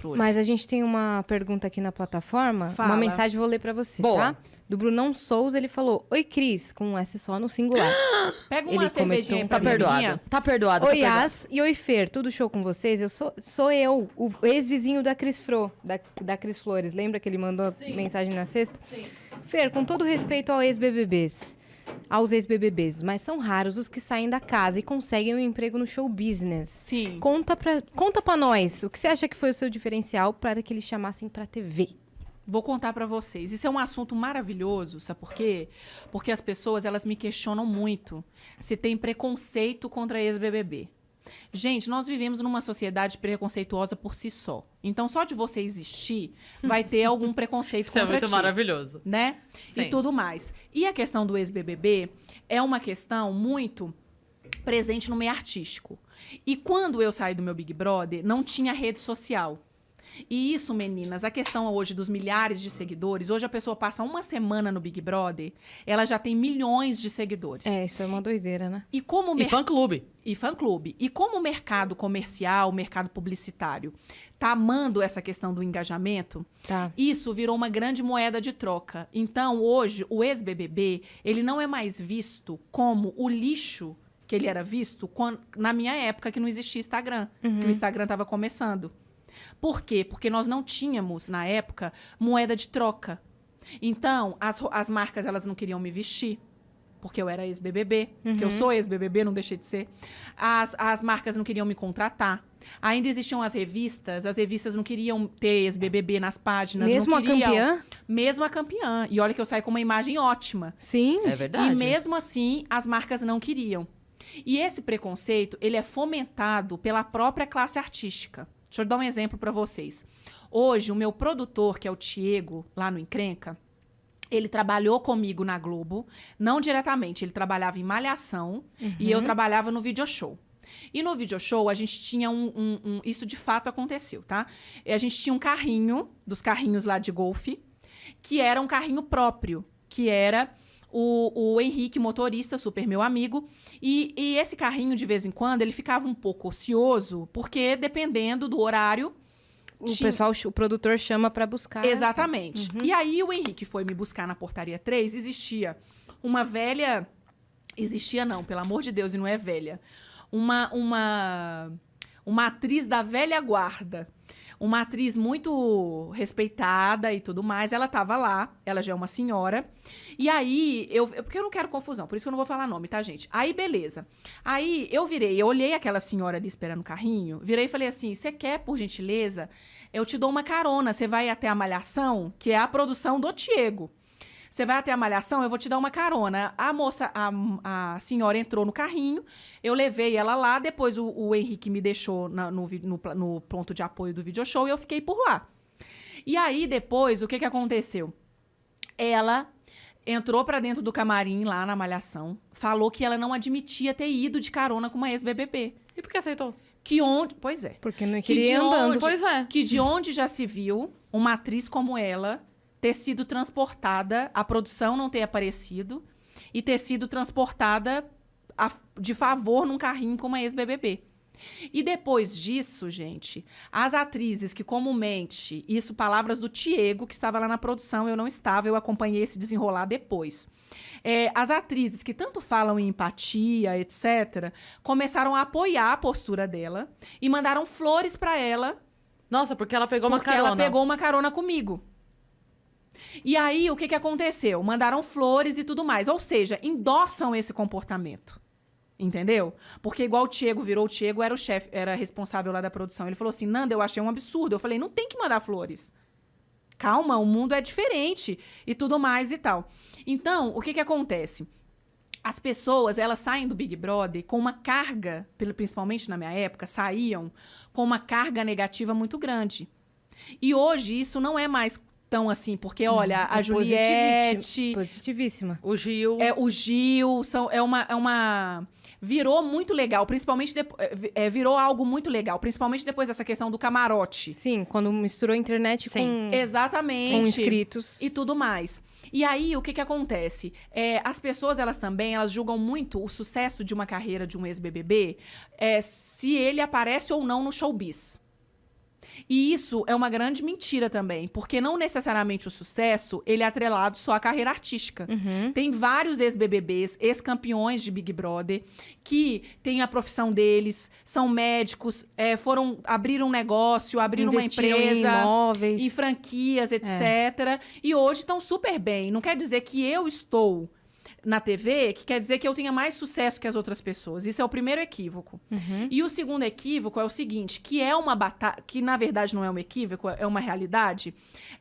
controle. Mas a gente tem uma pergunta aqui na plataforma. Fala. Uma mensagem, vou ler pra você, Boa. tá? Do Brunão Souza, ele falou: Oi, Cris, com um S só no singular. Pega uma Ele cervejinha aí comentou- pra Tá mim, perdoado. amiguinha. Tá perdoado. Oi, tá perdoado. Yas e oi, Fer, tudo show com vocês? Sou eu, o ex-vizinho da Cris Fro, da Cris Flores. Lembra que ele mandou mensagem na sexta? Sim. Fer, com todo respeito aos ex-BBBs, mas são raros os que saem da casa e conseguem um emprego no show business. Sim. Conta pra nós, o que você acha que foi o seu diferencial para que eles chamassem pra TV? Vou contar pra vocês. Isso é um assunto maravilhoso, sabe por quê? Porque as pessoas, elas me questionam muito se tem preconceito contra ex-BBB. Gente, nós vivemos numa sociedade preconceituosa por si só. Então, só de você existir, vai ter algum preconceito Isso é contra muito ti, maravilhoso. né? Sim. E tudo mais. E a questão do ex-BBB é uma questão muito presente no meio artístico. E quando eu saí do meu Big Brother, não tinha rede social. E isso, meninas, a questão hoje dos milhares de seguidores, hoje a pessoa passa uma semana no Big Brother, ela já tem milhões de seguidores. É, isso é uma doideira, né? E como o E fã-clube. e fã-clube. E como o mercado comercial, o mercado publicitário, tá amando essa questão do engajamento, Tá. isso virou uma grande moeda de troca. Então, hoje, o ex-BBB, ele não é mais visto como o lixo que ele era visto na minha época, que não existia Instagram, que o Instagram estava começando. Por quê? Porque nós não tínhamos, na época, moeda de troca. Então, as marcas, elas não queriam me vestir, porque eu era ex-BBB, porque eu sou ex-BBB, não deixei de ser. As marcas não queriam me contratar. Ainda existiam as revistas não queriam ter ex-BBB nas páginas. Mesmo não a queriam, campeã? Mesmo a campeã. E olha que eu saí com uma imagem ótima. Sim. É verdade. E mesmo assim, as marcas não queriam. E esse preconceito, ele é fomentado pela própria classe artística. Deixa eu dar um exemplo para vocês. Hoje, o meu produtor, que é o Tiego, lá no Encrenca, ele trabalhou comigo na Globo, não diretamente, ele trabalhava em Malhação e eu trabalhava no Video Show. E no Video Show, a gente tinha isso de fato aconteceu, tá? A gente tinha um carrinho, dos carrinhos lá de golfe, que era um carrinho próprio, que era o Henrique, motorista, super meu amigo. E esse carrinho, de vez em quando, ele ficava um pouco ocioso, porque dependendo do horário... O produtor chama pra buscar. Exatamente. E aí, o Henrique foi me buscar na Portaria 3, existia uma velha... Existia não, pelo amor de Deus, e não é velha. Uma atriz da velha guarda. Uma atriz muito respeitada e tudo mais. Ela tava lá, ela já é uma senhora. E aí, porque eu não quero confusão, por isso que eu não vou falar nome, tá, gente? Aí, beleza. Aí, eu olhei aquela senhora ali esperando o carrinho, virei e falei assim, você quer, por gentileza, eu te dou uma carona, você vai até a Malhação, que é a produção do Tiego. Você vai até a Malhação, eu vou te dar uma carona. A moça, a senhora entrou no carrinho, eu levei ela lá, depois o Henrique me deixou no ponto de apoio do Video Show e eu fiquei por lá. E aí, depois, o que aconteceu? Ela entrou pra dentro do camarim lá na Malhação, falou que ela não admitia ter ido de carona com uma ex-BBB. E por que aceitou? Pois é. Porque não Que queria ir de andando. onde- Pois é. Que de onde já se viu uma atriz como ela ter sido transportada, a produção não ter aparecido, e ter sido transportada de favor num carrinho com uma ex-BBB. E depois disso, gente, as atrizes que comumente, isso palavras do Tiego, que estava lá na produção, eu não estava, eu acompanhei esse desenrolar depois. As atrizes que tanto falam em empatia, etc., começaram a apoiar a postura dela e mandaram flores para ela, Nossa, porque ela pegou uma porque carona. ela pegou uma carona comigo. E aí, o que aconteceu? Mandaram flores e tudo mais. Ou seja, endossam esse comportamento. Entendeu? Porque igual o Tiego era o chefe, era responsável lá da produção. Ele falou assim, Nanda, eu achei um absurdo. Eu falei, não tem que mandar flores. Calma, o mundo é diferente e tudo mais e tal. Então, o que acontece? As pessoas, elas saem do Big Brother com uma carga, principalmente na minha época, saíam com uma carga negativa muito grande. E hoje isso não é mais tão assim, porque olha, a Juliette... Positivíssima. O Gil. O Gil, virou muito legal, principalmente... virou algo muito legal, principalmente depois dessa questão do camarote. Sim, quando misturou a internet Sim. Exatamente. com inscritos. E tudo mais. E aí, o que acontece? As pessoas, elas julgam muito o sucesso de uma carreira de um ex-BBB se ele aparece ou não no showbiz. E isso é uma grande mentira também, porque não necessariamente o sucesso, ele é atrelado só à carreira artística. Tem vários ex-BBBs, ex-campeões de Big Brother, que têm a profissão deles, são médicos, abriram um negócio, abriram uma Investiram em empresa, imóveis. em franquias, etc. E hoje estão super bem. Não quer dizer que eu estou na TV, que quer dizer que eu tenha mais sucesso que as outras pessoas. Isso é o primeiro equívoco. E o segundo equívoco é o seguinte, que é uma batalha, que na verdade não é um equívoco, é uma realidade,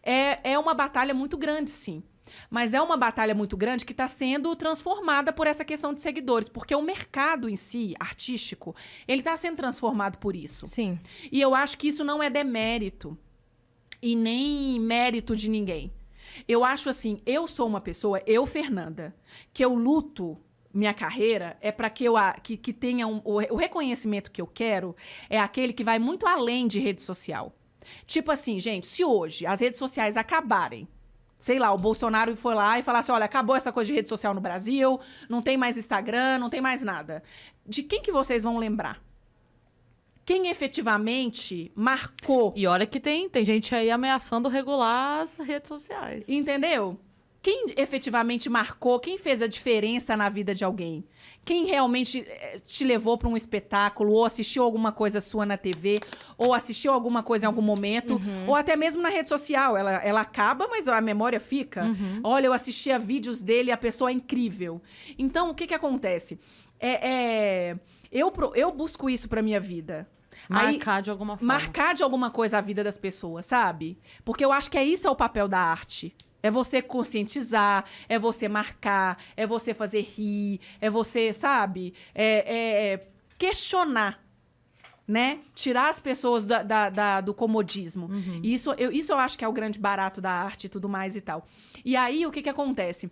é uma batalha muito grande, sim. Mas é uma batalha muito grande que está sendo transformada por essa questão de seguidores, porque o mercado em si, artístico, ele está sendo transformado por isso. Sim. E eu acho que isso não é demérito e nem mérito de ninguém. Eu acho assim, eu sou uma pessoa, Fernanda, que eu luto minha carreira é para que tenha o reconhecimento que eu quero é aquele que vai muito além de rede social. Tipo assim, gente, se hoje as redes sociais acabarem, sei lá, o Bolsonaro foi lá e falar assim, olha, acabou essa coisa de rede social no Brasil, não tem mais Instagram, não tem mais nada. De quem que vocês vão lembrar? Quem efetivamente marcou? E olha que tem gente aí ameaçando regular as redes sociais. Entendeu? Quem efetivamente marcou, quem fez a diferença na vida de alguém? Quem realmente te levou para um espetáculo, ou assistiu alguma coisa sua na TV, ou assistiu alguma coisa em algum momento, ou até mesmo na rede social. Ela acaba, mas a memória fica. Olha, eu assistia vídeos dele, a pessoa é incrível. Então, o que acontece? Eu busco isso para minha vida. Marcar de alguma forma. Marcar de alguma coisa a vida das pessoas, sabe? Porque eu acho que isso é o papel da arte. É você conscientizar, é você marcar, é você fazer rir, é você, sabe? Questionar, né? Tirar as pessoas do comodismo. E isso eu acho que é o grande barato da arte e tudo mais e tal. E aí, o que acontece?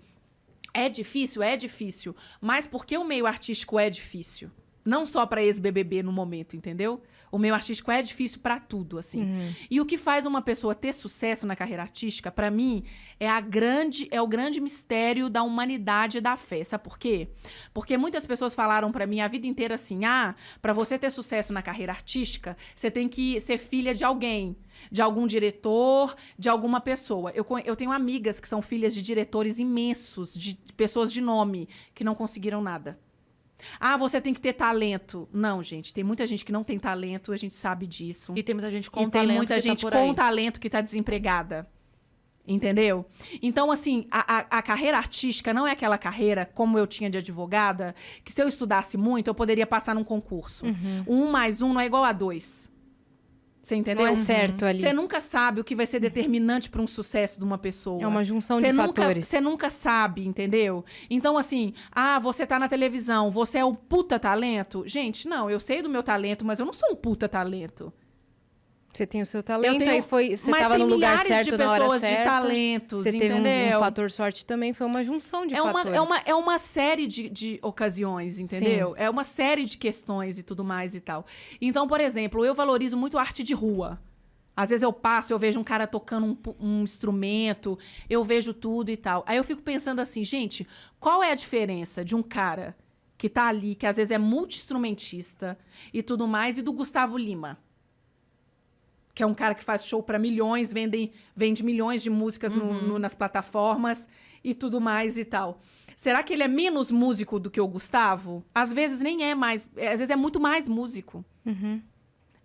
É difícil? É difícil. Mas porque o meio artístico é difícil? Não só para ex-BBB no momento, entendeu? O meio artístico é difícil para tudo, assim. E o que faz uma pessoa ter sucesso na carreira artística, para mim, é o grande mistério da humanidade e da fé. Sabe por quê? Porque muitas pessoas falaram para mim a vida inteira assim, para você ter sucesso na carreira artística, você tem que ser filha de alguém, de algum diretor, de alguma pessoa. Eu tenho amigas que são filhas de diretores imensos, de pessoas de nome, que não conseguiram nada. Você tem que ter talento. Não, gente, tem muita gente que não tem talento, a gente sabe disso. E tem muita gente com talento. talento. Tem muita gente com talento que tá desempregada. Entendeu? Então, assim, a carreira artística não é aquela carreira, como eu tinha de advogada, que se eu estudasse muito, eu poderia passar num concurso. 1 mais 1 não é igual a 2. Você entendeu? Não é certo ali. Você nunca sabe o que vai ser determinante para um sucesso de uma pessoa. É uma junção de fatores. Você nunca sabe, entendeu? Então, assim, você tá na televisão, você é um puta talento? Gente, não, eu sei do meu talento, mas eu não sou um puta talento. Você tem o seu talento, você estava no lugar certo na hora certa. Mas tem milhares de talentos, você entendeu? Teve um fator sorte também, foi uma junção de fatores. É uma série de ocasiões, entendeu? Sim. É uma série de questões e tudo mais e tal. Então, por exemplo, eu valorizo muito a arte de rua. Às vezes eu passo, eu vejo um cara tocando um instrumento, eu vejo tudo e tal. Aí eu fico pensando assim, gente, qual é a diferença de um cara que tá ali, que às vezes é multi-instrumentista e tudo mais, e do Gustavo Lima? Que é um cara que faz show para milhões, vende milhões de músicas nas plataformas e tudo mais e tal. Será que ele é menos músico do que o Gustavo? Às vezes nem é mais, às vezes é muito mais músico.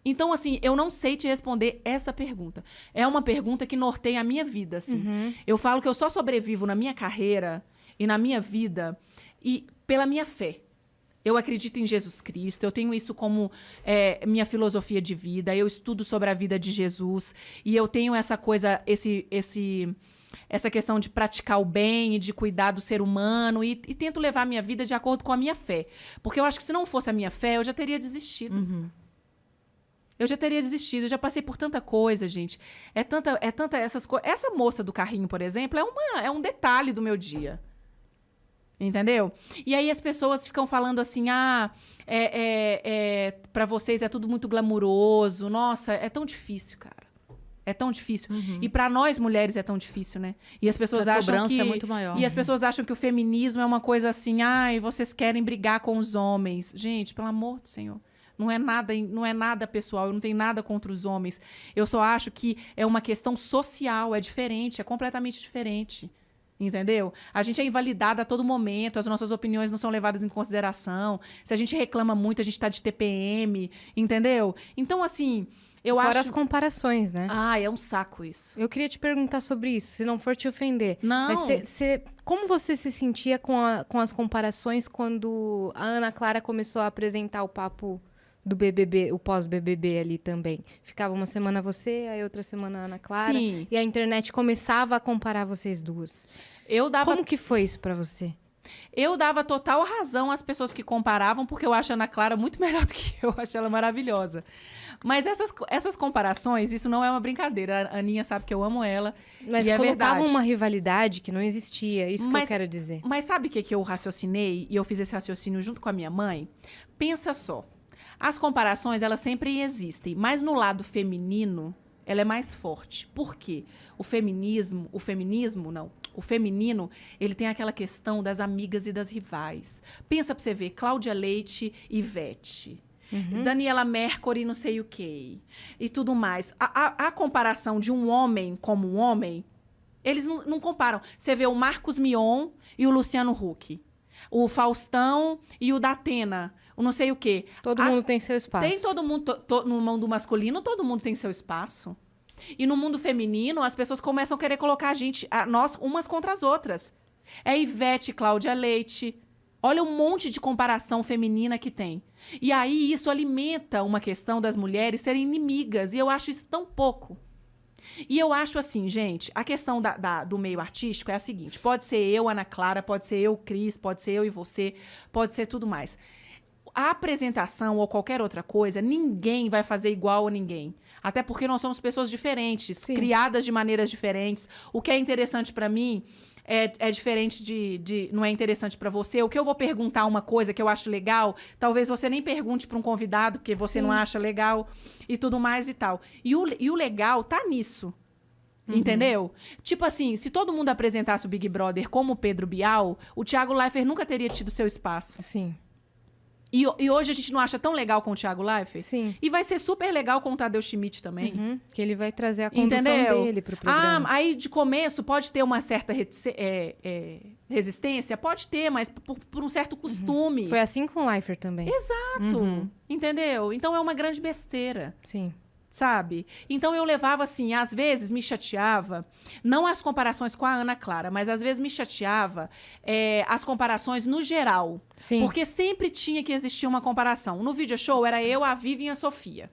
Então, assim, eu não sei te responder essa pergunta. É uma pergunta que norteia a minha vida, assim. Eu falo que eu só sobrevivo na minha carreira e na minha vida e pela minha fé. Eu acredito em Jesus Cristo, eu tenho isso como minha filosofia de vida, eu estudo sobre a vida de Jesus e eu tenho essa coisa, essa questão de praticar o bem e de cuidar do ser humano e tento levar a minha vida de acordo com a minha fé. Porque eu acho que se não fosse a minha fé, eu já teria desistido. Eu já teria desistido, eu já passei por tanta coisa, gente. É tanta essas coisas. Essa moça do carrinho, por exemplo, é um detalhe do meu dia. Entendeu? E aí as pessoas ficam falando assim, pra vocês é tudo muito glamuroso. Nossa, é tão difícil, cara. É tão difícil. E pra nós mulheres é tão difícil, né? E as pessoas acham que é muito maior. E as pessoas acham que o feminismo é uma coisa assim, vocês querem brigar com os homens. Gente, pelo amor do Senhor. Não é nada pessoal, eu não tenho nada contra os homens. Eu só acho que é uma questão social, é diferente, é completamente diferente. Entendeu? A gente é invalidada a todo momento, as nossas opiniões não são levadas em consideração. Se a gente reclama muito, a gente tá de TPM, entendeu? Então, assim, eu acho... Fora as comparações, né? Ah, é um saco isso. Eu queria te perguntar sobre isso, se não for te ofender. Não. Mas como você se sentia com as comparações quando a Ana Clara começou a apresentar o papo do BBB, o pós-BBB ali também? Ficava uma semana você, aí outra semana a Ana Clara. Sim. E a internet começava a comparar vocês duas. Como que foi isso pra você? Eu dava total razão às pessoas que comparavam, porque eu acho a Ana Clara muito melhor do que eu acho ela maravilhosa. Mas essas comparações, isso não é uma brincadeira. A Aninha sabe que eu amo ela. Mas e é colocavam verdade. uma rivalidade que não existia. Isso que eu quero dizer. Mas sabe o que eu raciocinei? E eu fiz esse raciocínio junto com a minha mãe? Pensa só. As comparações, elas sempre existem. Mas no lado feminino, ela é mais forte. Por quê? O feminino, ele tem aquela questão das amigas e das rivais. Pensa pra você ver, Cláudia Leite e Ivete. Daniela Mercury, não sei o quê. E tudo mais. A comparação de um homem como um homem, eles não comparam. Você vê o Marcos Mion e o Luciano Huck. O Faustão e o Datena. O não sei o quê. Todo mundo tem seu espaço. Tem todo mundo. No mundo masculino, todo mundo tem seu espaço. E no mundo feminino, as pessoas começam a querer colocar nós umas contra as outras. É Ivete, Cláudia Leite. Olha um monte de comparação feminina que tem. E aí isso alimenta uma questão das mulheres serem inimigas. E eu acho isso tão pouco. E eu acho assim, gente, a questão do meio artístico é a seguinte. Pode ser eu, Ana Clara, pode ser eu, Cris, pode ser eu e você, pode ser tudo mais. A apresentação ou qualquer outra coisa, ninguém vai fazer igual a ninguém. Até porque nós somos pessoas diferentes, Sim. criadas de maneiras diferentes. O que é interessante pra mim é diferente não é interessante pra você. O que eu vou perguntar uma coisa que eu acho legal, talvez você nem pergunte pra um convidado, porque você Sim. não acha legal e tudo mais e tal. E o legal tá nisso. Entendeu? Tipo assim, se todo mundo apresentasse o Big Brother como o Pedro Bial, o Thiago Leifert nunca teria tido seu espaço. Sim. E hoje a gente não acha tão legal com o Thiago Leifert? Sim. E vai ser super legal com o Tadeu Schmidt também. Que ele vai trazer a condução Entendeu? dele pro programa. Aí de começo pode ter uma certa resistência? Pode ter, mas por um certo costume. Foi assim com o Leifert também. Exato. Entendeu? Então é uma grande besteira. Sim. Sabe? Então eu levava assim, às vezes me chateava, não as comparações com a Ana Clara, mas às vezes me chateava as comparações no geral. Sim. Porque sempre tinha que existir uma comparação. No video show era eu, a Vivi e a Sofia.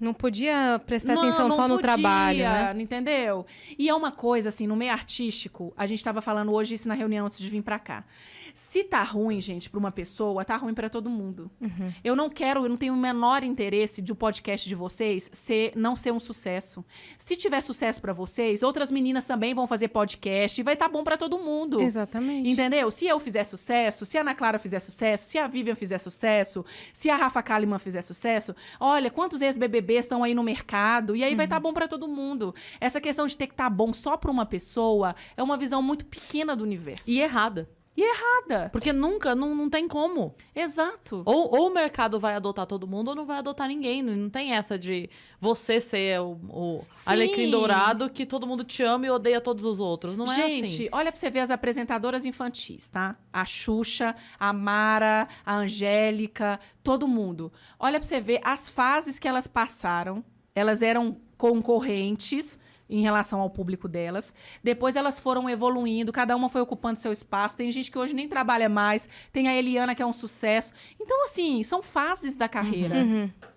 Não podia prestar atenção só no podia, trabalho, né? Entendeu? E é uma coisa, assim, no meio artístico, a gente tava falando hoje isso na reunião antes de vir pra cá. Se tá ruim, gente, pra uma pessoa, tá ruim pra todo mundo. Eu não tenho o menor interesse de o podcast de vocês não ser um sucesso. Se tiver sucesso pra vocês, outras meninas também vão fazer podcast e vai tá bom pra todo mundo. Exatamente. Entendeu? Se eu fizer sucesso, se a Ana Clara fizer sucesso, se a Vivian fizer sucesso, se a Rafa Kalimann fizer sucesso, olha, quantos ex-BBBs estão aí no mercado, e aí vai estar bom pra todo mundo. Essa questão de ter que estar bom só pra uma pessoa é uma visão muito pequena do universo. E errada. Errada. Porque nunca, não tem como. Exato. Ou o mercado vai adotar todo mundo ou não vai adotar ninguém. Não tem essa de você ser o Sim. alecrim dourado que todo mundo te ama e odeia todos os outros. Não é assim. Gente, olha pra você ver as apresentadoras infantis, tá? A Xuxa, a Mara, a Angélica, todo mundo. Olha pra você ver as fases que elas passaram. Elas eram concorrentes em relação ao público delas. Depois elas foram evoluindo, cada uma foi ocupando seu espaço. Tem gente que hoje nem trabalha mais. Tem a Eliana, que é um sucesso. Então, assim, são fases da carreira.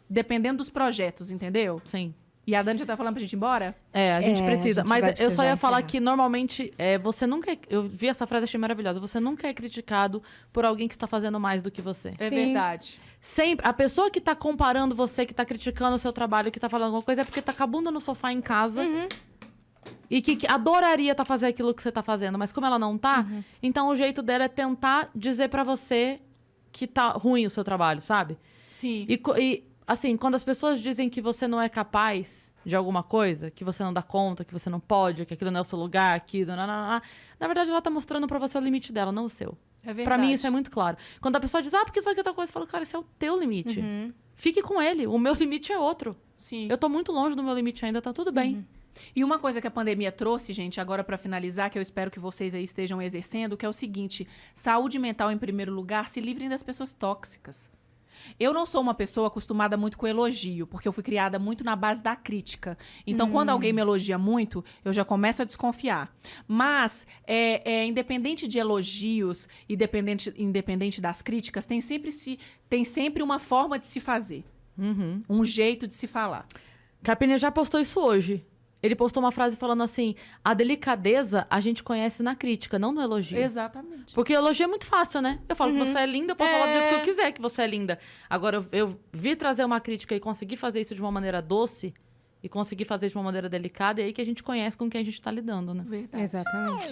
Dependendo dos projetos, entendeu? Sim. E a Dani já tá falando pra gente ir embora? A gente precisa. a gente vai Mas eu só precisar ia falar encerrar. que normalmente você nunca. Eu vi essa frase, achei maravilhosa. Você nunca é criticado por alguém que está fazendo mais do que você. É Sim. verdade. Sempre. A pessoa que tá comparando você, que tá criticando o seu trabalho, que tá falando alguma coisa, é porque tá com a bunda no sofá em casa. E que adoraria tá fazendo aquilo que você tá fazendo, mas como ela não tá, então o jeito dela é tentar dizer pra você que tá ruim o seu trabalho, sabe? Sim. E assim, quando as pessoas dizem que você não é capaz de alguma coisa, que você não dá conta, que você não pode, que aquilo não é o seu lugar, que... Na verdade, ela tá mostrando pra você o limite dela, não o seu. É verdade. Pra mim, isso é muito claro. Quando a pessoa diz, porque isso aqui é outra coisa, eu falo, cara, esse é o teu limite. fique com ele. O meu limite é outro. Sim. Eu tô muito longe do meu limite ainda, tá tudo bem. E uma coisa que a pandemia trouxe, gente, agora pra finalizar, que eu espero que vocês aí estejam exercendo, que é o seguinte: saúde mental em primeiro lugar, se livrem das pessoas tóxicas. Eu não sou uma pessoa acostumada muito com elogio, porque eu fui criada muito na base da crítica. Então, quando alguém me elogia muito, eu já começo a desconfiar. Mas, independente de elogios, independente das críticas, tem sempre uma forma de se fazer. Um jeito de se falar. Carpini já postou isso hoje. Ele postou uma frase falando assim: a delicadeza a gente conhece na crítica, não no elogio. Exatamente. Porque elogio é muito fácil, né? Eu falo que você é linda, eu posso falar do jeito que eu quiser que você é linda. Agora, eu vi trazer uma crítica e conseguir fazer isso de uma maneira doce e conseguir fazer de uma maneira delicada, é aí que a gente conhece com quem a gente tá lidando, né? Verdade. Exatamente.